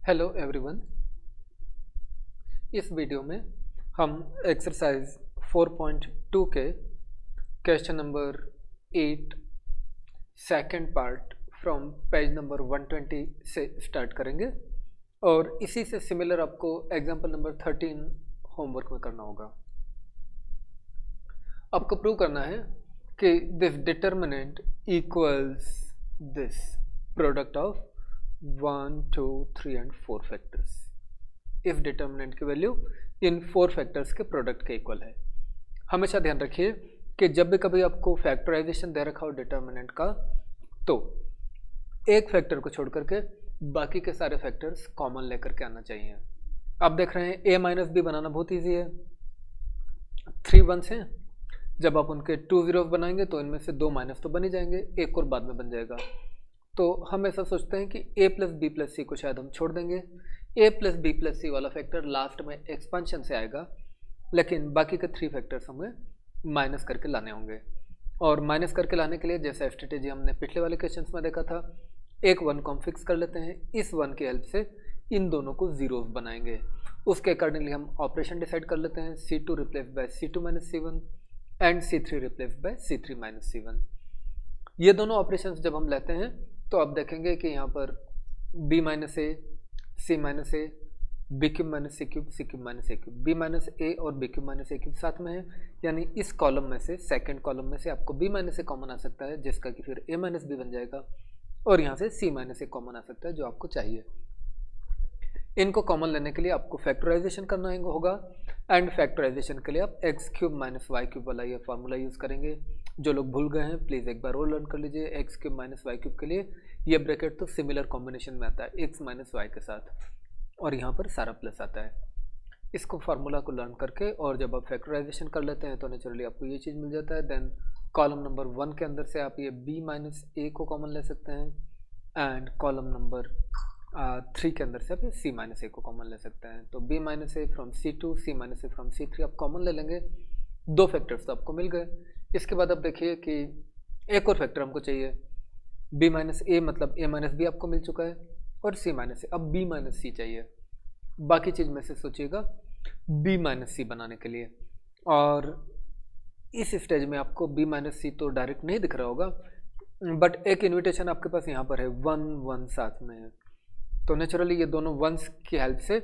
Hello everyone. इस video में हम एक्सरसाइज 4.2 के question number 8 second part from page number 120 से स्टार्ट करेंगे और इसी से सिमिलर आपको एग्जांपल नंबर 13 होमवर्क में करना होगा। आपको प्रूव करना है कि this determinant equals this product of 1, 2, 3 and 4 factors. If determinant की वैल्यू इन 4 फैक्टर्स के प्रोडक्ट के इक्वल है। हमेशा ध्यान रखिए कि जब भी कभी आपको फैक्टराइजेशन दे रखा हो डिटर्मिनेंट का, तो एक फैक्टर को छोड़ करके बाकी के सारे फैक्टर्स कॉमन लेकर के आना चाहिए। आप देख रहे हैं a माइनस बी बनाना बहुत ईजी है। 3 वंस हैं, जब आप उनके 2 जीरोस बनाएंगे तो इनमें से 2 माइनस तो बन ही जाएंगे, एक और बाद में बन जाएगा। तो हम ऐसा सोचते हैं कि a प्लस बी प्लस सी को शायद हम छोड़ देंगे। a प्लस बी प्लस सी वाला फैक्टर लास्ट में एक्सपेंशन से आएगा, लेकिन बाकी के 3 फैक्टर्स हमें माइनस करके लाने होंगे। और माइनस करके लाने के लिए जैसा स्ट्रेटेजी हमने पिछले वाले क्वेश्चंस में देखा था, एक 1 को हम फिक्स कर लेते हैं। इस 1 की हेल्प से इन दोनों को जीरोस बनाएंगे। उसके अकॉर्डिंगली हम ऑपरेशन डिसाइड कर लेते हैं। C2 replace by C2 minus C1 and C3 replace by C3 minus C1। ये दोनों ऑपरेशंस जब हम लेते हैं तो आप देखेंगे कि यहाँ पर b माइनस ए, सी माइनस ए, बी क्यूब माइनस सी क्यूब, सी क्यूब माइनस ए क्यूब, बी माइनस ए और बी क्यूब माइनस ए क्यूब साथ में है। यानी इस कॉलम में से, सेकंड कॉलम में से आपको b माइनस ए कॉमन आ सकता है, जिसका कि फिर a माइनस बी बन जाएगा, और यहाँ से c माइनस ए कॉमन आ सकता है जो आपको चाहिए। इनको कॉमन लेने के लिए आपको फैक्टराइजेशन करना होगा, एंड फैक्टराइजेशन के लिए आप x cube minus y cube वाला ये फार्मूला यूज़ करेंगे। जो लोग भूल गए हैं प्लीज़ एक बार और लर्न कर लीजिए। X cube minus y cube के लिए ये ब्रैकेट तो सिमिलर कॉम्बिनेशन में आता है एक्स माइनस वाई के साथ, और यहाँ पर सारा प्लस आता है। इसको फार्मूला को लर्न करके और जब आप फैक्टराइजेशन कर लेते हैं तो नेचुरली आपको ये चीज़ मिल जाता है। देन कॉलम नंबर 1 के अंदर से आप ये b माइनस ए को कॉमन ले सकते हैं, एंड कॉलम नंबर 3 के अंदर से आप c माइनस ए को कॉमन ले सकते हैं। तो b minus A from C2, c minus A from C3 आप कॉमन ले लेंगे। 2 फैक्टर्स तो आपको मिल गए। इसके बाद आप देखिए कि एक और फैक्टर हमको चाहिए। b माइनस ए मतलब a माइनस बी आपको मिल चुका है, और c माइनस ए, अब b माइनस सी चाहिए। बाकी चीज़ में से सोचिएगा b माइनस सी बनाने के लिए, और इस स्टेज में आपको b माइनस सी तो डायरेक्ट नहीं दिख रहा होगा, बट एक इन्विटेशन आपके पास यहाँ पर है, 1 1 साथ में है। तो नेचुरली ये दोनों वंस की हेल्प से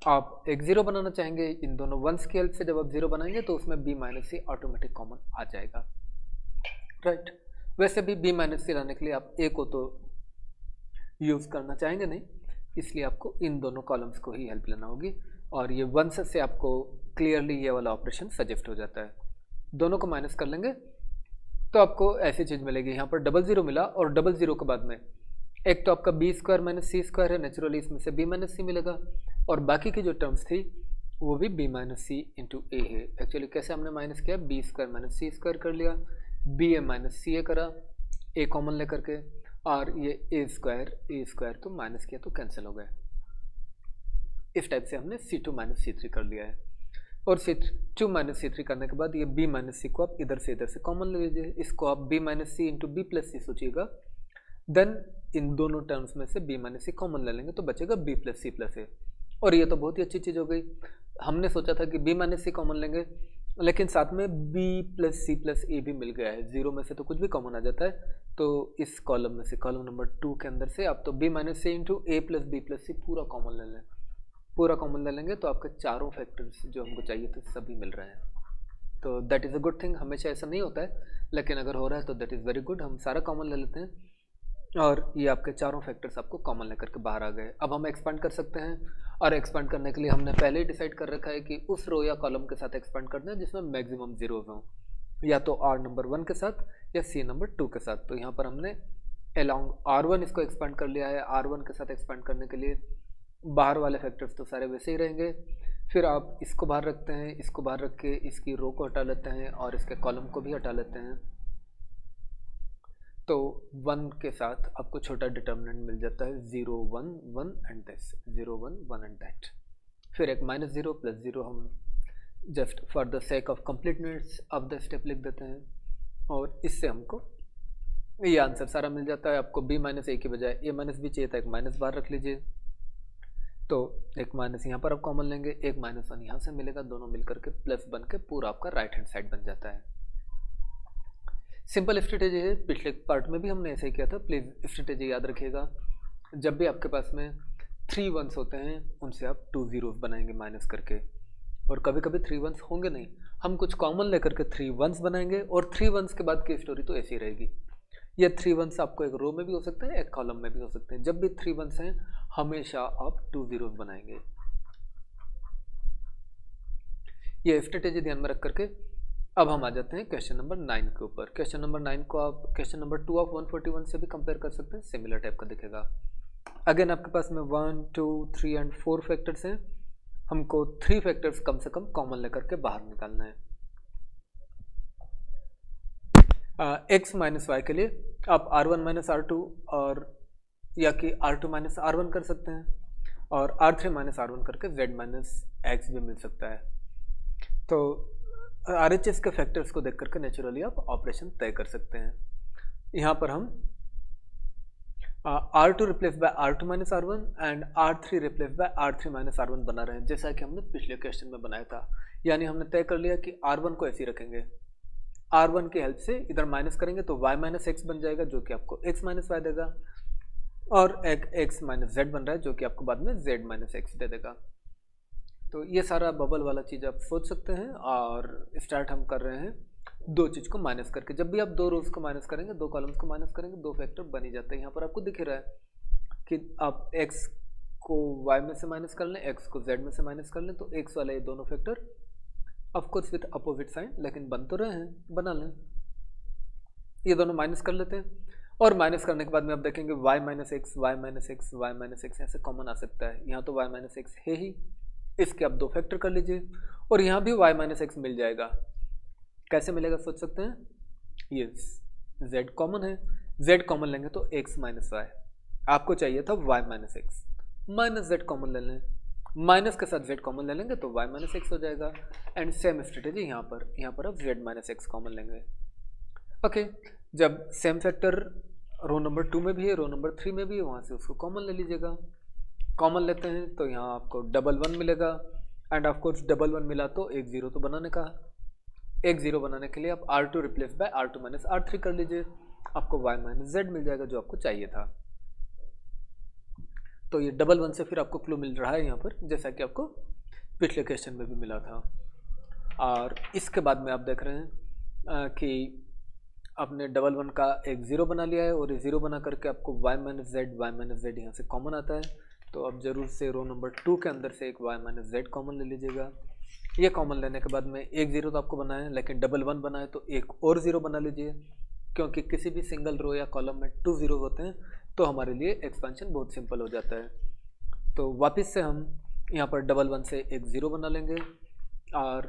आप एक जीरो बनाना चाहेंगे। इन दोनों वंस की हेल्प से जब आप जीरो बनाएंगे तो उसमें b माइनस सी ऑटोमेटिक कॉमन आ जाएगा, राइट। वैसे भी b माइनस सी लाने के लिए आप a को तो यूज़ करना चाहेंगे नहीं, इसलिए आपको इन दोनों कॉलम्स को ही हेल्प लेना होगी, और ये वंस से आपको क्लियरली ये वाला ऑपरेशन सजेस्ट हो जाता है। दोनों को माइनस कर लेंगे तो आपको ऐसी चीज़ मिलेगी। यहाँ पर डबल ज़ीरो मिला, और डबल ज़ीरो के बाद में एक तो आपका बी स्क्वायर माइनस सी स्क्वायर है, नेचुरली इसमें से b माइनस सी मिलेगा, और बाकी की जो टर्म्स थी वो भी b माइनस सी इंटू ए है। एक्चुअली कैसे हमने माइनस किया, बी स्क्वायर माइनस सी स्क्वायर कर लिया, बी ए माइनस सी ए करा, ए कॉमन लेकर के, और ये ए स्क्वायर तो माइनस किया तो कैंसिल हो गए। इस टाइप से हमने C2 माइनस C3 कर लिया है, और C2 माइनस C3 करने के बाद ये b माइनस सी को आप इधर से कॉमन ले लीजिए। इसको आप b माइनस सी इंटू बी प्लस सी सोचिएगा, देन इन दोनों टर्म्स में से b माइनस सी कॉमन ले लेंगे तो बचेगा b प्लस सी प्लस ए। और ये तो बहुत ही अच्छी चीज़ हो गई। हमने सोचा था कि b माइनस सी कॉमन लेंगे, लेकिन साथ में b प्लस सी प्लस ए भी मिल गया है। जीरो में से तो कुछ भी कॉमन आ जाता है, तो इस कॉलम में से, कॉलम नंबर 2 के अंदर से आप तो b माइनस सी इंटू ए प्लस बी प्लस सी पूरा कॉमन ले लें। पूरा कॉमन ले लेंगे तो आपके चारों फैक्टर्स जो हमको चाहिए थे सभी मिल रहे हैं। तो that is a good thing. हमेशा ऐसा नहीं होता है, लेकिन अगर हो रहा है तो दैट इज़ वेरी गुड। हम सारा कॉमन ले लेते हैं, और ये आपके चारों फैक्टर्स आपको कॉमन लेकर के बाहर आ गए। अब हम एक्सपांड कर सकते हैं, और एक्सपांड करने के लिए हमने पहले ही डिसाइड कर रखा है कि उस रो या कॉलम के साथ एक्सपांड करना है जिसमें मैक्सिमम जीरोज हों, या तो r नंबर 1 के साथ या c नंबर 2 के साथ। तो यहाँ पर हमने अलोंग r1 इसको एक्सपांड कर लिया है। r1 के साथ एक्सपांड करने के लिए बाहर वाले फैक्टर्स तो सारे वैसे ही रहेंगे। फिर आप इसको बाहर रखते हैं, इसको बाहर रख के इसकी रो को हटा लेते हैं, और इसके कॉलम को भी हटा लेते हैं। तो 1 के साथ आपको छोटा डिटर्मिनेंट मिल जाता है, 0 1 1 एंड दिस, 0 1 1 एंड दैट। फिर एक माइनस 0 प्लस 0 हम just for the sake of completeness of the step लिख देते हैं, और इससे हमको ये आंसर सारा मिल जाता है। आपको b माइनस ए की बजाय a माइनस बी चाहिए था, एक माइनस बाहर रख लीजिए। तो एक माइनस यहाँ पर आप कॉमन लेंगे, एक -1 यहाँ से मिलेगा, दोनों मिलकर के प्लस बन के पूरा आपका राइट हैंड साइड बन जाता है। सिंपल स्ट्रेटेजी है, पिछले पार्ट में भी हमने ऐसे ही किया था, प्लीज़ स्ट्रेटेजी याद रखिएगा। जब भी आपके पास में 3 वंस होते हैं उनसे आप 2 ज़ीरोज़ बनाएंगे माइनस करके, और कभी कभी 3 वंस होंगे नहीं, हम कुछ कॉमन लेकर के 3 वंस बनाएंगे, और 3 वंस के बाद की स्टोरी तो ऐसी रहेगी। ये 3 वंस आपको एक रो में भी हो सकते हैं, एक कॉलम में भी हो सकते हैं। जब भी 3 वंस हैं हमेशा आप 2 ज़ीरोज़ बनाएंगे। ये स्ट्रेटेजी ध्यान में रख करके अब हम आ जाते हैं क्वेश्चन नंबर 9 के ऊपर। क्वेश्चन नंबर 9 को आप क्वेश्चन नंबर 2 ऑफ 141 से भी कंपेयर कर सकते हैं, सिमिलर टाइप का दिखेगा। अगेन आपके पास में 1, 2, 3 एंड 4 फैक्टर्स हैं, हमको 3 फैक्टर्स कम से कम कॉमन लेकर के बाहर निकालना है। x माइनस वाई के लिए आप r1 माइनस r2 और या कि r2 माइनस r1 कर सकते हैं, और r3 माइनस r1 करके z माइनस x भी मिल सकता है। तो RHS के फैक्टर्स को देख करके नेचुरली आप ऑपरेशन तय कर सकते हैं। यहाँ पर हम R2 replace by R2 minus R1 and R3 replace by R3 minus R1 बना रहे हैं, जैसा कि हमने पिछले क्वेश्चन में बनाया था। यानी हमने तय कर लिया कि R1 को ऐसे ही रखेंगे, R1 की हेल्प से इधर माइनस करेंगे तो y माइनस एक्स बन जाएगा, जो कि आपको x माइनस वाई देगा, और एक x माइनस z बन रहा है जो कि आपको बाद में z माइनस एक्स दे देगा। तो ये सारा बबल वाला चीज़ आप सोच सकते हैं, और स्टार्ट हम कर रहे हैं दो चीज़ को माइनस करके। जब भी आप दो रोज को माइनस करेंगे, दो कॉलम्स को माइनस करेंगे, दो फैक्टर बन ही जाते हैं। यहाँ पर आपको दिख रहा है कि आप x को y में से माइनस कर लें, x को z में से माइनस कर लें, तो x वाले ये दोनों factor of course with opposite sign, लेकिन बन तो रहे हैं, बना लें। ये दोनों माइनस कर लेते हैं, और माइनस करने के बाद में आप देखेंगे y minus x, y minus x, y minus x ऐसे कॉमन आ सकता है। यहाँ तो y माइनस एक्स है ही, इसके आप दो फैक्टर कर लीजिए, और यहाँ भी y माइनस एक्स मिल जाएगा। कैसे मिलेगा सोच सकते हैं, ये z कॉमन है, z कॉमन लेंगे तो x माइनस वाई, आपको चाहिए था y minus x, minus z common ले लें, माइनस के साथ z कॉमन ले लेंगे तो y माइनस एक्स हो जाएगा। एंड सेम स्ट्रेटेजी यहाँ पर आप z माइनस एक्स कॉमन लेंगे। ओके, जब सेम फैक्टर रो नंबर 2 में भी है, रो नंबर 3 में भी है, वहाँ से उसको कॉमन ले लीजिएगा। कॉमन लेते हैं तो यहाँ आपको डबल 1 मिलेगा, एंड ऑफ कोर्स डबल 1 मिला तो एक जीरो तो बनाने का, एक जीरो बनाने के लिए आप R2 replace by R2 minus R3 कर लीजिए, आपको y माइनस z मिल जाएगा जो आपको चाहिए था। तो ये डबल 1 से फिर आपको क्लू मिल रहा है यहाँ पर, जैसा कि आपको पिछले क्वेश्चन में भी मिला था। और इसके बाद में आप देख रहे हैं कि आपने डबल 1 का एक ज़ीरो बना लिया है, और ये ज़ीरो बना करके आपको y माइनस z यहाँ से कॉमन आता है। तो आप जरूर से रो नंबर 2 के अंदर से एक y माइनस z कॉमन ले लीजिएगा। ये कॉमन लेने के बाद में एक ज़ीरो तो आपको बनाए, लेकिन डबल 1 बनाए तो एक और ज़ीरो बना लीजिए, क्योंकि किसी भी सिंगल रो या कॉलम में 2 ज़ीरो होते हैं तो हमारे लिए एक्सपेंशन बहुत सिंपल हो जाता है। तो वापस से हम यहाँ पर डबल 1 से एक ज़ीरो बना लेंगे, और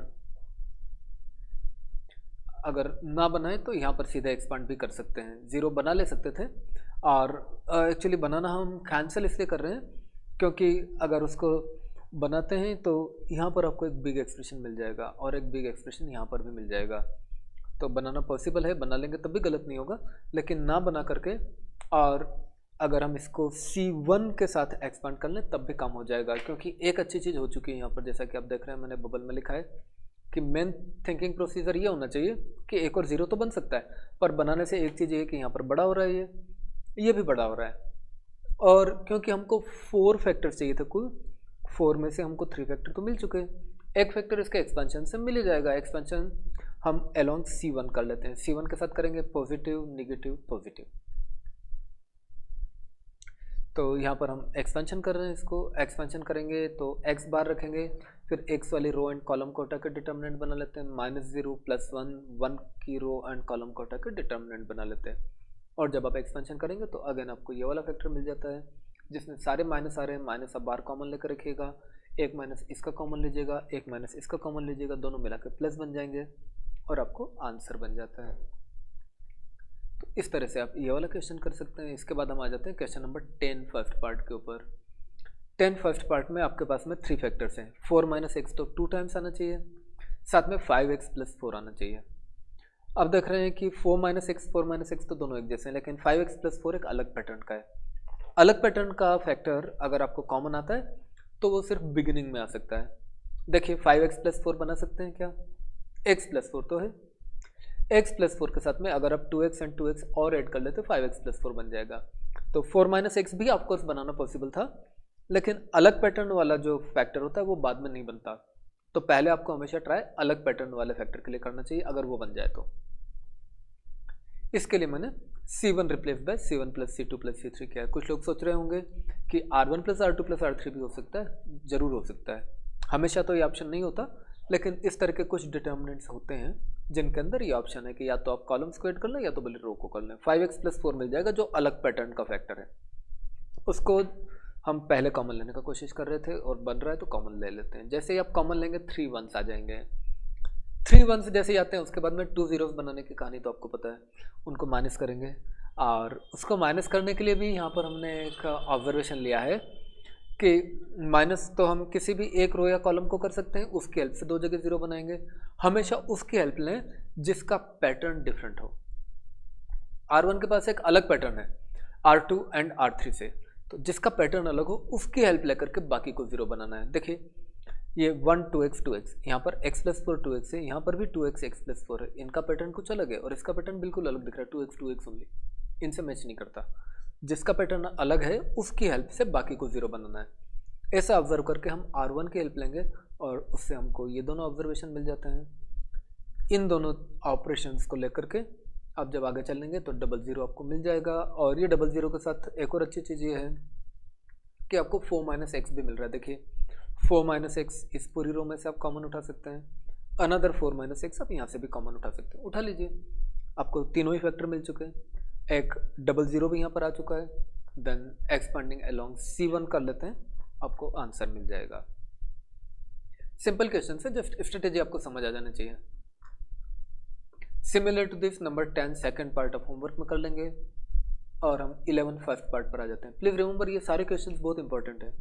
अगर ना बनाए तो यहाँ पर सीधा एक्सपांड भी कर सकते हैं, ज़ीरो बना ले सकते थे। और एक्चुअली बनाना हम कैंसिल इसलिए कर रहे हैं क्योंकि अगर उसको बनाते हैं तो यहाँ पर आपको एक बिग एक्सप्रेशन मिल जाएगा, और एक बिग एक्सप्रेशन यहाँ पर भी मिल जाएगा। तो बनाना पॉसिबल है, बना लेंगे तब भी गलत नहीं होगा, लेकिन ना बना करके और अगर हम इसको C1 के साथ एक्सपांड कर लें तब भी काम हो जाएगा। क्योंकि एक अच्छी चीज़ हो चुकी है यहाँ पर, जैसा कि आप देख रहे हैं मैंने बबल में लिखा है कि मेन थिंकिंग प्रोसीजर ये होना चाहिए कि एक और ज़ीरो तो बन सकता है, पर बनाने से एक चीज़ ये है कि यहाँ पर बड़ा हो रहा है, ये भी बड़ा हो रहा है। और क्योंकि हमको 4 फैक्टर्स चाहिए थे कुल, 4 में से हमको 3 फैक्टर तो मिल चुके हैं, एक फैक्टर इसके एक्सपेंशन से मिल ही जाएगा। एक्सपेंशन हम अलोंग C1 कर लेते हैं, C1 के साथ करेंगे पॉजिटिव नेगेटिव पॉजिटिव। तो यहाँ पर हम एक्सपेंशन कर रहे हैं, इसको एक्सपेंशन करेंगे तो x बार रखेंगे, फिर x वाली रो एंड कॉलम को हटा के डिटर्मिनेंट बना लेते हैं, -0 +1 1 की रो एंड कॉलम को हटा के डिटर्मिनेंट बना लेते हैं। और जब आप एक्सपेंशन करेंगे तो अगेन आपको ये वाला फैक्टर मिल जाता है जिसमें सारे माइनस आ रहे हैं। माइनस आप बार कॉमन लेकर रखिएगा, एक माइनस इसका कॉमन लीजिएगा, एक माइनस इसका कॉमन लीजिएगा, दोनों मिला के प्लस बन जाएंगे और आपको आंसर बन जाता है। तो इस तरह से आप ये वाला क्वेश्चन कर सकते हैं। इसके बाद हम आ जाते हैं क्वेश्चन नंबर 10 फर्स्ट पार्ट के ऊपर। 10 फर्स्ट पार्ट में आपके पास में 3 फैक्टर्स हैं। 4 - x तो 2 टाइम्स आना चाहिए, साथ में 5x + 4 आना चाहिए। अब देख रहे हैं कि 4 - x तो दोनों एक जैसे हैं, लेकिन 5x + 4 एक अलग पैटर्न का है। अलग पैटर्न का फैक्टर अगर आपको कॉमन आता है तो वो सिर्फ बिगिनिंग में आ सकता है। देखिए 5x + 4 बना सकते हैं क्या? x + 4 तो है, x + 4 के साथ में अगर आप 2x एंड 2x और ऐड कर लेते तो 5x + 4 बन जाएगा। तो 4 - x भी ऑफकोर्स बनाना पॉसिबल था, लेकिन अलग पैटर्न वाला जो फैक्टर होता है वो बाद में नहीं बनता। तो पहले आपको हमेशा ट्राई अलग पैटर्न वाले फैक्टर के लिए करना चाहिए, अगर वो बन जाए तो। इसके लिए मैंने C1 replace by C1 + C2 + C3 किया है। कुछ लोग सोच रहे होंगे कि R1 + R2 + R3 भी हो सकता है। जरूर हो सकता है, हमेशा तो ये ऑप्शन नहीं होता, लेकिन इस तरह के कुछ डिटर्मिनेंट्स होते हैं जिनके अंदर ये ऑप्शन है कि या तो आप कॉलम्स को ऐड कर लें या तो भले रो को कर लें। 5x + 4 मिल जाएगा, जो अलग पैटर्न का फैक्टर है। उसको हम पहले कॉमन लेने का कोशिश कर रहे थे और बन रहा है तो कॉमन ले लेते हैं। जैसे ही आप कॉमन लेंगे 3 1s आ जाएंगे। 3 1s जैसे ही आते हैं उसके बाद में 2 zeros बनाने की कहानी तो आपको पता है, उनको माइनस करेंगे। और उसको माइनस करने के लिए भी यहाँ पर हमने एक ऑब्जर्वेशन लिया है कि माइनस तो हम किसी भी एक रो या कॉलम को कर सकते हैं, उसकी हेल्प से 2 जगह 0 बनाएंगे। हमेशा उसकी हेल्प लें जिसका पैटर्न डिफरेंट हो। R1 के पास एक अलग पैटर्न है R2 एंड R3 से, तो जिसका पैटर्न अलग हो उसकी हेल्प लेकर के बाकी को 0 बनाना है। देखिए ये 1 2x 2x, यहाँ पर x + 4 2x है, यहाँ पर भी 2x x + 4 है। इनका पैटर्न कुछ अलग है और इसका पैटर्न बिल्कुल अलग दिख रहा है, 2x 2x ओनली, इनसे मैच नहीं करता। जिसका पैटर्न अलग है उसकी हेल्प से बाकी को 0 बनाना है। ऐसा ऑब्जर्व करके हम R1 की हेल्प लेंगे और उससे हमको ये दोनों ऑब्जर्वेशन मिल जाते हैं। इन दोनों ऑपरेशंस को लेकर के आप जब आगे चलेंगे तो 00 आपको मिल जाएगा। और ये 00 के साथ एक और अच्छी चीज़ ये है कि आपको 4 - x भी मिल रहा है। देखिए 4 - x इस पूरी रो में से आप कॉमन उठा सकते हैं, अनदर 4 - x आप यहाँ से भी कॉमन उठा सकते हैं। उठा लीजिए, आपको तीनों ही फैक्टर मिल चुके हैं। एक 00 भी यहाँ पर आ चुका है। देन एक्सपेंडिंग अलोंग C1 कर लेते हैं, आपको आंसर मिल जाएगा। सिंपल क्वेश्चन से जस्ट स्ट्रेटेजी आपको समझ आ जाना चाहिए। Similar to this number 10 second part of homework में कर लेंगे और हम 11 फर्स्ट पार्ट पर आ जाते हैं। प्लीज़ रिमेंबर ये सारे क्वेश्चंस बहुत इंपॉर्टेंट है।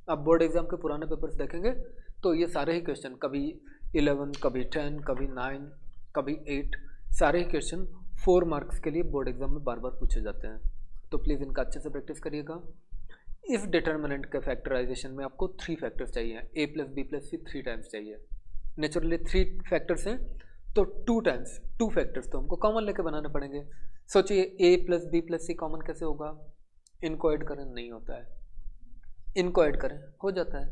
आप बोर्ड एग्जाम के पुराने पेपर्स देखेंगे तो ये सारे ही क्वेश्चन, कभी 11, कभी 10, कभी 9, कभी 8, सारे ही क्वेश्चन 4 मार्क्स के लिए बोर्ड एग्जाम में बार बार पूछे जाते हैं। तो प्लीज़ इनका अच्छे से प्रैक्टिस करिएगा। इस डिटर्मिनेंट के फैक्टराइजेशन में आपको 3 फैक्टर्स चाहिए, a + b + c 3 टाइम्स चाहिए। नेचुरली 3 फैक्टर्स हैं तो 2 टाइम्स 2 फैक्टर्स तो हमको कॉमन लेके बनाने पड़ेंगे। सोचिए a + b + c कॉमन कैसे होगा? इनको ऐड करें नहीं होता है, इनको ऐड करें हो जाता है।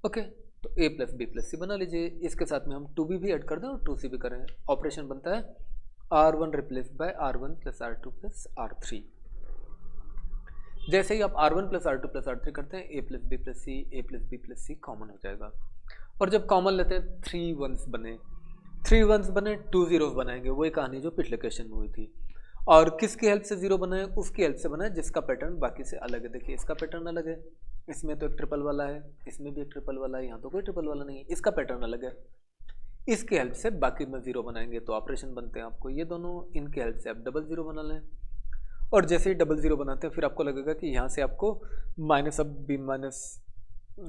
ओके, तो a + b + c बना लीजिए। इसके साथ में हम 2b भी ऐड कर दें और 2c भी करें। ऑपरेशन बनता है R1 replace by R1 + R2 + R3। जैसे ही आप R1 + R2 + R3 करते हैं, a + b + c, a + b + c common हो जाएगा। और जब कॉमन लेते हैं 3 1s बने, 3 1s बने 2 zeros बनाएंगे। वही कहानी जो पिछले क्वेश्चन में हुई थी। और किसकी हेल्प से 0 बनाए? उसकी हेल्प से बनाए जिसका पैटर्न बाकी से अलग है। देखिए इसका पैटर्न अलग है, इसमें तो एक ट्रिपल वाला है, इसमें भी एक ट्रिपल वाला है, यहाँ तो कोई ट्रिपल वाला नहीं है, इसका पैटर्न अलग है। इसकी हेल्प से बाकी में 0 बनाएंगे तो ऑपरेशन बनते हैं आपको ये दोनों। इनकी हेल्प से आप 00 बना लें और जैसे ही 00 बनाते हैं फिर आपको लगेगा कि यहाँ से आपको -b -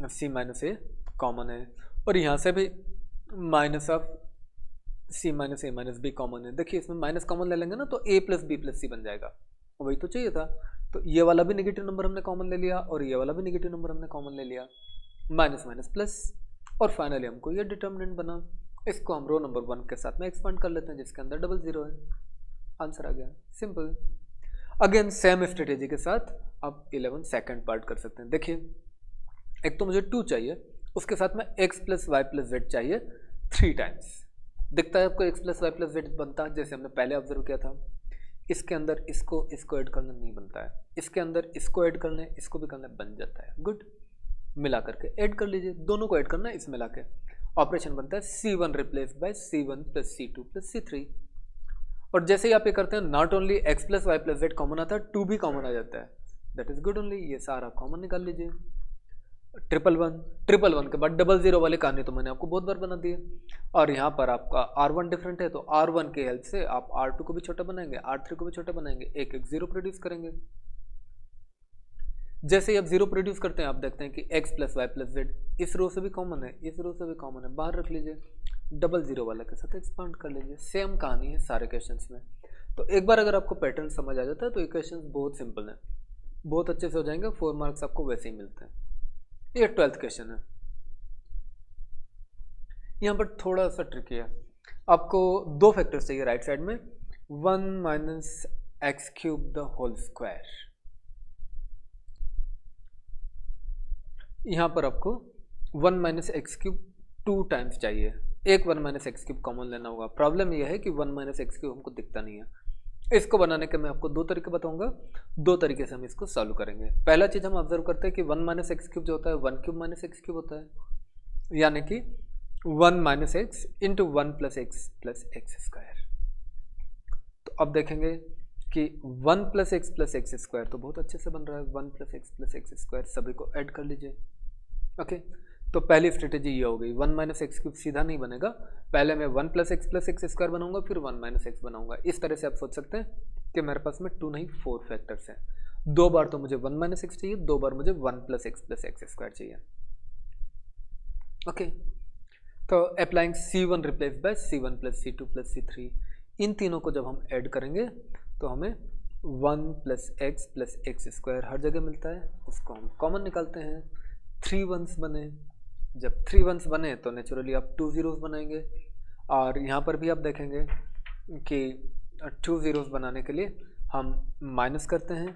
c - a कॉमन है और यहाँ से भी -c - a - b कॉमन है। देखिए इसमें माइनस कॉमन ले लेंगे ना तो a + b + c बन जाएगा, वही तो चाहिए था। तो ये वाला भी नेगेटिव नंबर हमने कॉमन ले लिया और ये वाला भी नेगेटिव नंबर हमने कॉमन ले लिया, माइनस माइनस प्लस, और फाइनली हमको ये डिटर्मिनेंट बना। इसको हम रो नंबर 1 के साथ में एक्सपेंड कर लेते हैं जिसके अंदर 00 है। आंसर आ गया, सिंपल। अगेन सेम स्ट्रेटेजी के साथ आप 11 सेकंड पार्ट कर सकते हैं। देखिए एक तो मुझे 2 चाहिए, उसके साथ में x + y + z चाहिए 3 टाइम्स। दिखता है आपको x + y + z बनता है जैसे हमने पहले ऑब्जर्व किया था। इसके अंदर इसको ऐड करना नहीं बनता है, इसके अंदर इसको ऐड करना है, इसको भी करना बन जाता है। गुड, मिला करके ऐड कर लीजिए, दोनों को ऐड करना है, इसमें मिला के ऑपरेशन बनता है C1 replace by C1 + C2 + C3। और जैसे ही आप ये करते हैं not only x + y + z common आता है, 2 भी कॉमन आ जाता है। That is good only. ये सारा कॉमन निकाल लीजिए। 111 के बाद 00 वाली कहानी तो मैंने आपको बहुत बार बना दी है। और यहाँ पर आपका R1 डिफरेंट है तो R1 की हेल्प से आप R2 को भी छोटा बनाएंगे, R3 को भी छोटा बनाएंगे, एक 0 प्रोड्यूस करेंगे। जैसे ही आप 0 प्रोड्यूस करते हैं आप देखते हैं कि x + y + z इस रो से भी कॉमन है, इस रो से भी कॉमन है, बाहर रख लीजिए, 00 वाला के साथ एक्सपांड कर लीजिए। सेम कहानी है सारे क्वेश्चंस में। तो एक बार अगर आपको पैटर्न समझ आ जाता है तो ये क्वेश्चंस बहुत सिंपल है, बहुत अच्छे से हो जाएंगे। 4 मार्क्स आपको वैसे ही मिलते हैं। ये 12th क्वेश्चन है। यहाँ पर थोड़ा सा ट्रिकी है, आपको दो फैक्टर्स चाहिए राइट साइड में, 1 minus x cube the whole square. यहाँ पर आपको 1 माइनस एक्स क्यूब 2 टाइम्स चाहिए, एक 1 माइनस एक्स क्यूब कॉमन लेना होगा। प्रॉब्लम यह है कि 1 माइनस एक्स क्यूब हमको दिखता नहीं है। इसको बनाने के मैं आपको दो तरीके बताऊंगा, दो तरीके से हम इसको सॉल्व करेंगे। पहला चीज़ हम ऑब्जर्व करते हैं कि 1 माइनस एक्स क्यूब जो होता है 1 क्यूब माइनस एक्स क्यूब होता है, यानी कि 1 minus x into 1 plus x square. तो अब देखेंगे कि 1 प्लस एक्स स्क्वायर तो बहुत अच्छे से बन रहा है, 1 प्लस एक्स स्क्वायर सभी को ऐड कर लीजिए। ओके, तो पहली स्ट्रेटेजी ये हो गई, 1 माइनस एक्स क्यूब सीधा नहीं बनेगा, पहले मैं 1 प्लस एक्स स्क्वायर बनाऊंगा, फिर 1 माइनस एक्स बनाऊंगा। इस तरह से आप सोच सकते हैं कि मेरे पास में 2 नहीं 4 फैक्टर्स हैं। 2 बार तो मुझे 1 माइनस एक्स चाहिए, 2 बार मुझे 1 प्लस एक्स स्क्वायर चाहिए। ओके, तो applying C1 replace by C1 plus C2 plus C3, इन तीनों को जब हम ऐड करेंगे तो हमें 1 प्लस एक्स स्क्वायर हर जगह मिलता है, उसको हम कॉमन निकालते हैं। 3 वंस बने, जब 3 वंस बने तो नेचुरली आप 2 जीरोस बनाएंगे, और यहाँ पर भी आप देखेंगे कि 2 जीरोस बनाने के लिए हम माइनस करते हैं,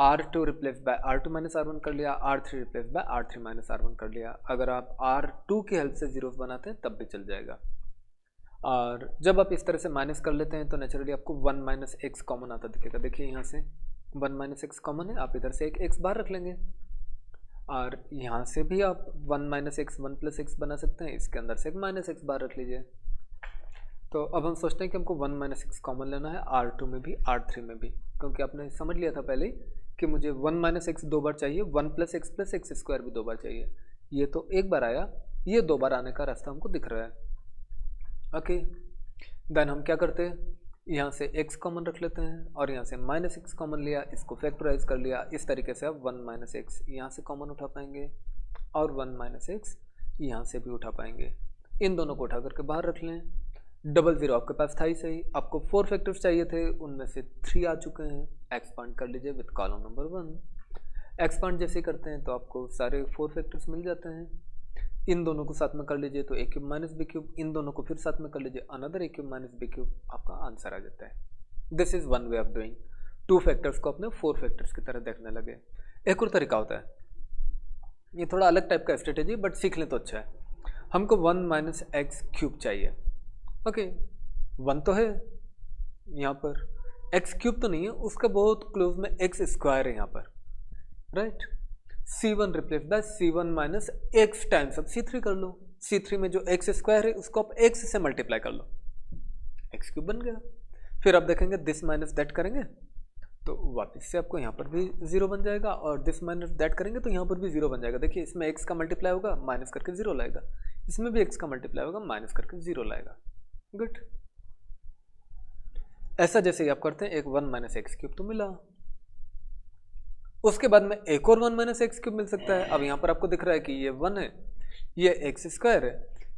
R2 replace by R2 minus R1 कर लिया, R3 replace by R3 minus R1 कर लिया। अगर आप R2 की हेल्प से जीरोस बनाते हैं तब भी चल जाएगा। और जब आप इस तरह से माइनस कर लेते हैं तो नेचुरली आपको 1 माइनस एक्स कॉमन आता दिखेगा। देखिए यहाँ से 1 माइनस एक्स कॉमन है, आप इधर से एक एक्स बाहर रख लेंगे, और यहाँ से भी आप 1 माइनस एक्स 1 प्लस एक्स बना सकते हैं, इसके अंदर से एक माइनस एक्स बाहर रख लीजिए। तो अब हम सोचते हैं कि हमको 1 माइनस एक्स कॉमन लेना है R2 में भी R3 में भी, क्योंकि आपने समझ लिया था पहले कि मुझे 1 माइनस एक्स 2 बार चाहिए, 1 प्लस एक्स स्क्वायर भी 2 बार चाहिए। ये तो एक बार आया, ये 2 बार आने का रास्ता हमको दिख रहा है। ओके, देन हम क्या करते हैं, यहाँ से x कॉमन रख लेते हैं, और यहाँ से माइनस एक्स कॉमन लिया, इसको फैक्टराइज कर लिया। इस तरीके से आप 1 माइनस एक्स यहाँ से कॉमन उठा पाएंगे, और 1 माइनस एक्स यहाँ से भी उठा पाएंगे। इन दोनों को उठा करके बाहर रख लें। 00 आपके पास था ही सही, आपको 4 फैक्टर्स चाहिए थे, उनमें से 3 आ चुके हैं। एक्सपांड कर लीजिए विद कॉलम नंबर 1। एक्सपांड जैसे करते हैं तो आपको सारे 4 फैक्टर्स मिल जाते हैं। इन दोनों को साथ में कर लीजिए तो a cube minus B cube, इन दोनों को फिर साथ में कर लीजिए, another a cube minus B cube, आपका आंसर आ जाता है। This is one way of doing, 2 factors को अपने 4 फैक्टर्स की तरह देखने लगे। एक और तरीका होता है, ये थोड़ा अलग टाइप का स्ट्रेटेजी, बट सीख लें तो अच्छा है। हमको 1 माइनस एक्स क्यूब चाहिए। ओके, 1 तो है यहाँ पर, एक्स क्यूब तो नहीं है, उसका बहुत क्लोज में एक्स स्क्वायर है यहाँ पर, right. C1 replace by C1 minus x times, अब C3 कर लो, C3 में जो एक्स स्क्वायर है उसको आप x से मल्टीप्लाई कर लो, एक्स क्यूब बन गया। फिर आप देखेंगे दिस माइनस दैट करेंगे तो वापस से आपको यहाँ पर भी 0 बन जाएगा, और दिस माइनस दैट करेंगे तो यहाँ पर भी 0 बन जाएगा। देखिए इसमें x का मल्टीप्लाई होगा, माइनस करके 0 लाएगा, इसमें भी x का मल्टीप्लाई होगा, माइनस करके 0 लाएगा। गुड, ऐसा जैसे ही आप करते हैं एक 1 माइनस एक्स क्यूब तो मिला, उसके बाद में एक और 1 माइनस एक्स क्यूब मिल सकता है। अब यहाँ पर आपको दिख रहा है कि ये 1 है, ये एक्स स्क्वायर है,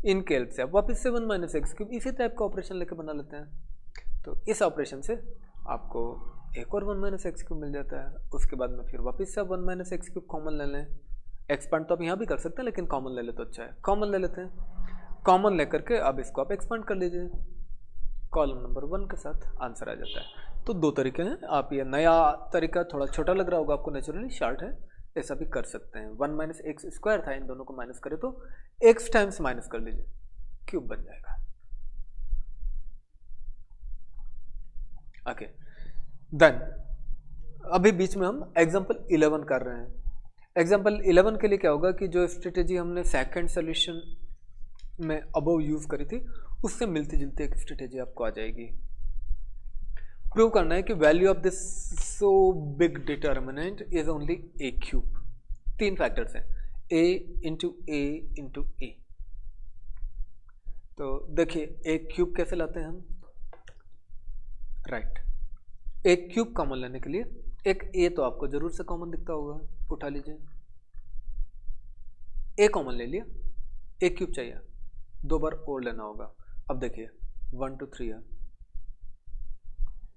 इनके हेल्प से आप वापस से 1 माइनस एक्स क्यूब इसी टाइप का ऑपरेशन लेके बना लेते हैं। तो इस ऑपरेशन से आपको एक और 1 माइनस एक्स क्यूब मिल जाता है। उसके बाद में फिर वापस से 1 माइनस एक्स क्यूब कॉमन ले लें, एक्सपांड तो आप यहाँ भी कर सकते हैं, लेकिन कॉमन ले ले तो अच्छा है, कॉमन ले लेते हैं। कॉमन लेकर के अब इसको आप एक्सपांड कर लीजिए, कॉलम नंबर 1 के साथ आंसर आ जाता है। तो 2 तरीके हैं, आप ये नया तरीका थोड़ा छोटा लग रहा होगा आपको, नेचुरली शॉर्ट है, ऐसा भी कर सकते हैं। 1 माइनस एक्स स्क्वायर था, इन दोनों को माइनस करें तो एक्स टाइम्स माइनस कर लीजिए, क्यूब बन जाएगा। ओके, देन अभी बीच में हम एग्जांपल 11 कर रहे हैं। एग्जांपल 11 के लिए क्या होगा कि जो स्ट्रेटेजी हमने सेकंड सॉल्यूशन में अबव यूज करी थी उससे मिलती जुलती एक स्ट्रेटेजी आपको आ जाएगी। प्रूव करना है कि value of this so big determinant is only a cube. 3 factors हैं, a इंटू ए इंटू ए। तो देखिए a क्यूब कैसे लाते हैं हम, राइट। a क्यूब कॉमन लेने के लिए एक a तो आपको जरूर से कॉमन दिखता होगा, उठा लीजिए, a कॉमन ले लिया, a क्यूब चाहिए, 2 बार और लेना होगा। अब देखिए 1 2 3 है,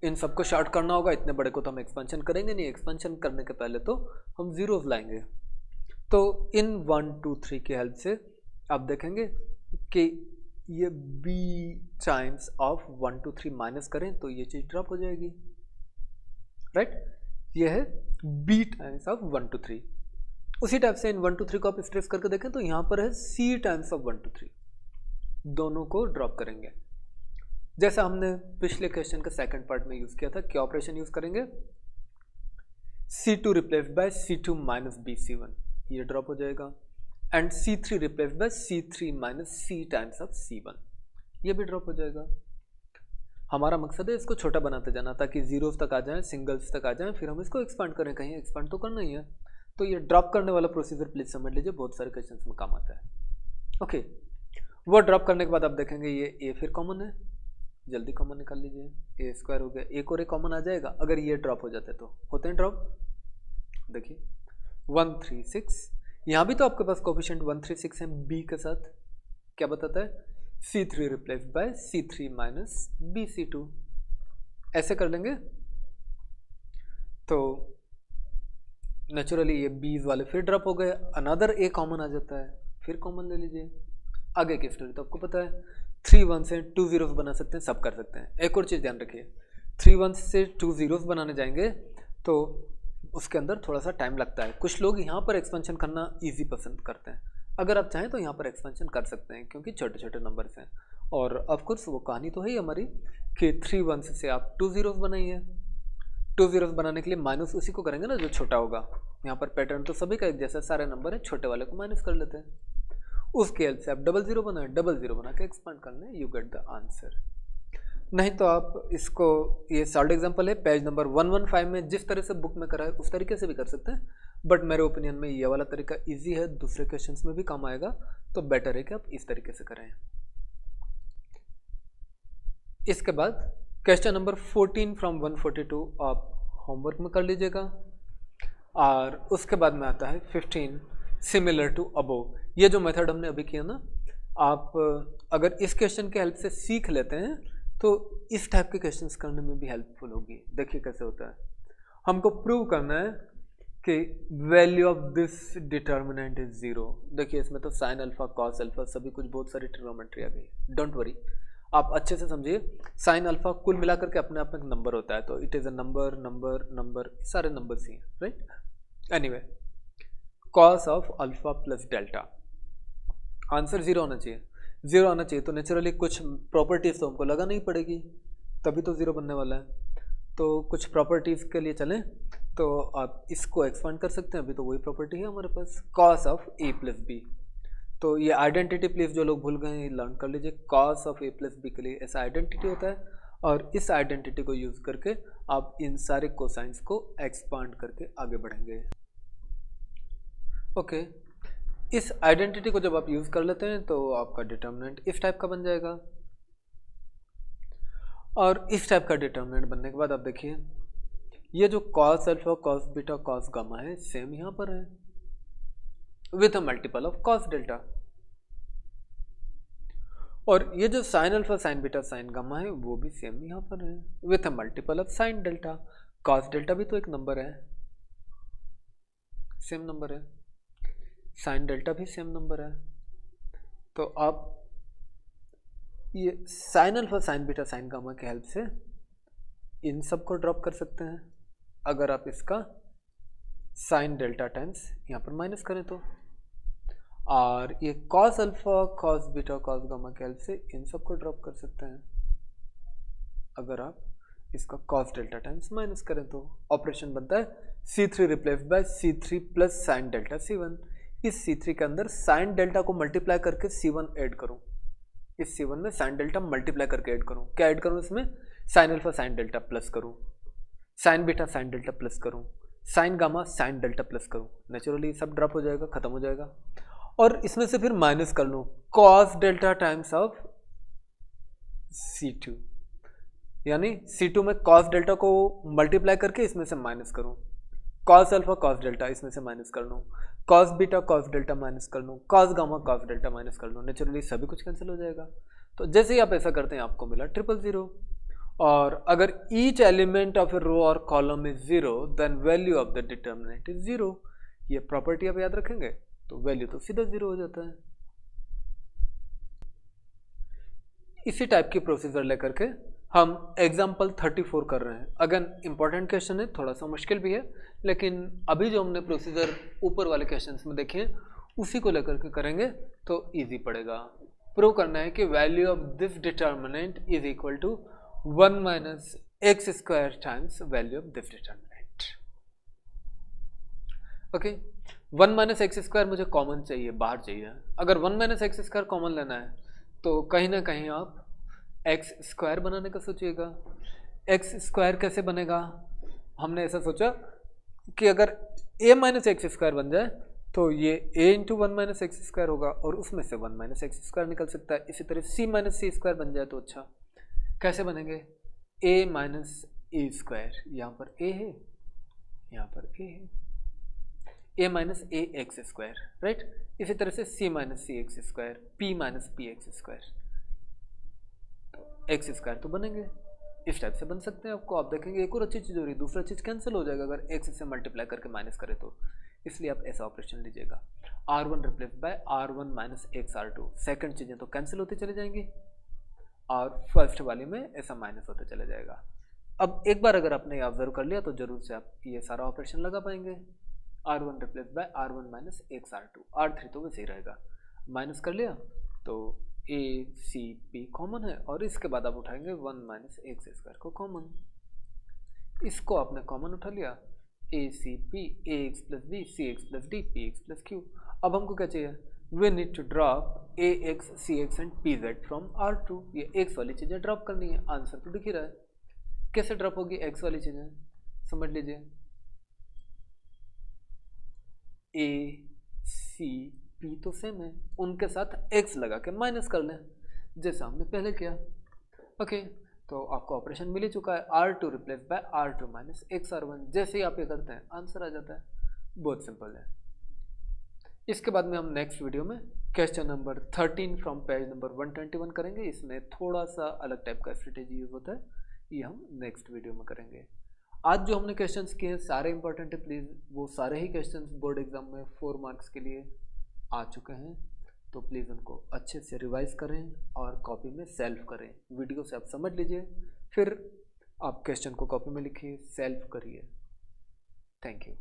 इन सबको शॉर्ट करना होगा, इतने बड़े को तो हम एक्सपेंशन करेंगे नहीं, एक्सपेंशन करने के पहले तो हम जीरोस लाएंगे। तो इन 1 2 3 की हेल्प से आप देखेंगे कि ये b टाइम्स ऑफ 1 2 3 माइनस करें तो ये चीज ड्रॉप हो जाएगी, राइट। ये है b टाइम्स ऑफ 1 2 3। उसी टाइप से इन 1 2 3 को आप स्ट्रेस करके देखें तो यहाँ पर है c टाइम्स ऑफ 1 2 3, दोनों को ड्रॉप करेंगे जैसा हमने पिछले क्वेश्चन के सेकंड पार्ट में यूज किया था। क्या ऑपरेशन यूज करेंगे, c2 replace by c2 minus bc1, ये ड्रॉप हो जाएगा, and c3 replace by c3 minus c times of c1, ये भी ड्रॉप हो जाएगा। हमारा मकसद है इसको छोटा बनाते जाना ताकि जीरोस तक आ जाए, सिंगल्स तक आ जाए, फिर हम इसको एक्सपांड करें, कहीं एक्सपांड तो करना ही है। तो ये ड्रॉप करने वाला प्रोसीजर प्लीज समझ लीजिए, बहुत सारे क्वेश्चंस में काम आता है। ओके, वो ड्रॉप करने के बाद आप देखेंगे ये a फिर कॉमन है, जल्दी कॉमन निकाल लीजिए, ए स्क्वायर हो गया, एक और ए कॉमन आ जाएगा। अगर ये ड्रॉप हो जाते तो होते हैं ड्रॉप, देखिए 1 3 6, यहाँ भी तो आपके पास कोफिशिएंट 1 3 6 है b के साथ, क्या बताता है c3 replace by c3 minus bc2, ऐसे कर लेंगे तो नेचुरली ये बीज वाले फिर ड्रॉप हो गए, अनदर ए कॉमन आ जाता है, फिर कॉमन ले लीजिए। आगे की स्टोरी तो आपको पता है, 3 1 से 2 जीरोस बना सकते हैं, सब कर सकते हैं। एक और चीज़ ध्यान रखिए, 3 1 से 2 जीरोस बनाने जाएंगे तो उसके अंदर थोड़ा सा टाइम लगता है। कुछ लोग यहाँ पर एक्सपेंशन करना इजी पसंद करते हैं, अगर आप चाहें तो यहाँ पर एक्सपेंशन कर सकते हैं क्योंकि छोटे छोटे नंबर्स हैं। और ऑफकोर्स वो कहानी तो है ही हमारी कि 3 1 से आप 2 जीरोस बनाइए, 2 जीरोस बनाने के लिए माइनस उसी को करेंगे ना जो छोटा होगा। यहाँ पर पैटर्न तो सभी का एक जैसा, सारे नंबर है, छोटे वाले को माइनस कर लेते हैं, उसके हेल्प से आप डबल जीरो बनाए, डबल जीरो बना के एक्सपांड कर लें, यू गेट द आंसर। नहीं तो आप इसको, ये सॉल्ड एग्जांपल है पेज नंबर 115 में, जिस तरह से बुक में करा है उस तरीके से भी कर सकते हैं, बट मेरे ओपिनियन में ये वाला तरीका इजी है, दूसरे क्वेश्चंस में भी काम आएगा, तो बेटर है कि आप इस तरीके से करें। इसके बाद क्वेश्चन नंबर 14 फ्रॉम 142 आप होमवर्क में कर लीजिएगा, और उसके बाद में आता है 15 सिमिलर टू अबोव। ये जो मेथड हमने अभी किया ना, आप अगर इस क्वेश्चन के हेल्प से सीख लेते हैं तो इस टाइप के क्वेश्चंस करने में भी हेल्पफुल होगी। देखिए कैसे होता है, हमको प्रूव करना है कि value of this determinant is 0। देखिए इसमें तो साइन अल्फा, कॉस अल्फा, सभी कुछ बहुत सारी ट्रिग्नोमेट्री आ गई, डोंट वरी, आप अच्छे से समझिए। साइन अल्फा कुल मिलाकर के अपने आप में नंबर होता है, तो it is a number, number, number, सारे नंबर्स ही हैं, right. Anyway, cos of alpha plus delta, answer 0 होना चाहिए, 0 आना चाहिए, तो नेचुरली कुछ प्रॉपर्टीज तो हमको लगाना ही पड़ेगी, तभी तो 0 बनने वाला है। तो कुछ प्रॉपर्टीज के लिए चलें तो आप इसको एक्सपांड कर सकते हैं, अभी तो वही प्रॉपर्टी है हमारे पास, cos of A plus B. तो ये आइडेंटिटी प्लीज जो लोग भूल गए हैं लर्न कर लीजिए, cos of A plus b के लिए ऐसा आइडेंटिटी होता है, और इस आइडेंटिटी को यूज करके आप इन सारे कोसाइंस को एक्सपांड करके आगे बढ़ेंगे। ओके, इस आइडेंटिटी को जब आप यूज कर लेते हैं तो आपका डिटर्मिनेंट इस टाइप का बन जाएगा, और इस टाइप का डिटर्मिनेंट बनने के बाद आप देखिए ये जो cos alpha, cos beta, cos gamma है, सेम यहाँ पर है with a multiple of cos delta, और ये जो sign alpha, sign beta, sign gamma है वो भी सेम यहाँ पर है with a multiple of sine delta. Cos delta भी तो एक नंबर है, सेम नंबर है, साइन डेल्टा भी सेम नंबर है। तो आप ये sign alpha, sign beta, sign gamma के हेल्प से इन सब को ड्रॉप कर सकते हैं, अगर आप इसका साइन डेल्टा टाइम्स यहाँ पर माइनस करें तो, और ये cos alpha, cos beta, cos gamma के हेल्प से इन सब को ड्रॉप कर सकते हैं, अगर आप इसका कॉस डेल्टा टाइम्स माइनस करें तो। ऑपरेशन बनता है C3 replace by C3 plus sine delta C1। इस C3 के अंदर साइन डेल्टा को मल्टीप्लाई करके C1 ऐड करूं, इस C1 में साइन डेल्टा मल्टीप्लाई करके ऐड करूं, क्या ऐड करूं इसमें, sine alpha sine delta plus करूं, sine beta sine delta plus करूं, sine gamma sine delta plus करूं, नेचुरली सब ड्रॉप हो जाएगा, खत्म हो जाएगा, और इसमें से फिर माइनस कर लूं cos delta times of C2, यानी C2 में कॉस डेल्टा को मल्टीप्लाई करके इसमें से माइनस करूं, कॉस अल्फा कॉस डेल्टा इसमें से माइनस कर लूँ, cos beta cos delta minus कर लूँ, cos gamma cos delta minus कर लूँ, नेचुरली सभी कुछ कैंसिल हो जाएगा। तो जैसे ही आप ऐसा करते हैं आपको मिला 000, और अगर each element of a row और column is 0 then value of the determinant is 0। ये प्रॉपर्टी आप याद रखेंगे तो वैल्यू तो सीधा 0 हो जाता है। इसी टाइप की प्रोसीजर लेकर के हम एग्जाम्पल 34 कर रहे हैं। अगेन इंपॉर्टेंट क्वेश्चन है, थोड़ा सा मुश्किल भी है, लेकिन अभी जो हमने प्रोसीजर ऊपर वाले क्वेश्चंस में देखे उसी को लेकर के करेंगे तो इजी पड़ेगा। प्रूव करना है कि value of this determinant is equal to 1 minus x square times value of this determinant. Okay, 1 minus x square मुझे कॉमन चाहिए, बाहर चाहिए। अगर 1 माइनस एक्स स्क्वायर कॉमन लेना है तो कहीं ना कहीं आप एक्स स्क्वायर बनाने का सोचिएगा। एक्स स्क्वायर कैसे बनेगा? हमने ऐसा सोचा कि अगर ए माइनस एक्स स्क्वायर बन जाए तो ये ए इंटू 1 माइनस एक्स स्क्वायर होगा और उसमें से 1 माइनस एक्स स्क्वायर निकल सकता है। इसी तरह सी माइनस सी स्क्वायर बन जाए तो अच्छा। कैसे बनेंगे? ए माइनस ए स्क्वायर, यहाँ पर ए है, यहाँ पर ए है, A minus A X square, right. इसी तरह से C minus C X square, P minus P X square, X square तो बनेंगे। इस टाइप से बन सकते हैं आपको। आप देखेंगे एक और अच्छी चीज़ हो रही है, दूसरा चीज़ कैंसिल हो जाएगा अगर एक्स से मल्टीप्लाई करके माइनस करें तो, इसलिए आप ऐसा ऑपरेशन लीजिएगा। R1 replace by R1 minus x R2, second चीज़ें तो कैंसिल होती चली जाएंगी और फर्स्ट वाले में ऐसा माइनस होता चला जाएगा। अब एक बार अगर आपने ऑब्जर्व कर लिया तो जरूर से आप ये सारा ऑपरेशन लगा पाएंगे। R1 replace by R1 minus x R2, R3 तो वैसे ही रहेगा, माइनस कर लिया तो ए सी पी कॉमन है और इसके बाद आप उठाएंगे 1 माइनस एक्स स्क्वायर को कॉमन। इसको आपने कॉमन उठा लिया, A C P, A X plus B, C X plus D, P X plus Q. अब हमको क्या चाहिए? We need to drop A X C X and P Z from R2। ये एक्स वाली चीज़ें ड्रॉप करनी है। आंसर तो दिख ही रहा है। कैसे ड्रॉप होगी एक्स वाली चीज़ें? समझ लीजिए, ए सी पी तो सेम है, उनके साथ एक्स लगा के माइनस कर लें जैसा हमने पहले किया। ओके, तो आपको ऑपरेशन मिल ही चुका है। R2 replace by R2 minus x R1। जैसे ही आप ये करते हैं आंसर आ जाता है। बहुत सिंपल है। इसके बाद में हम नेक्स्ट वीडियो में question number 13 from page number 121 करेंगे। इसमें थोड़ा सा अलग टाइप का स्ट्रेटेजी यूज होता है, ये हम नेक्स्ट वीडियो में करेंगे। आज जो हमने क्वेश्चंस किए हैं सारे इंपॉर्टेंट है, प्लीज़ वो सारे ही क्वेश्चंस बोर्ड एग्जाम में 4 मार्क्स के लिए आ चुके हैं, तो प्लीज़ उनको अच्छे से रिवाइज करें और कॉपी में सेल्फ करें। वीडियो से आप समझ लीजिए, फिर आप क्वेश्चन को कॉपी में लिखिए, सेल्फ करिए। Thank you.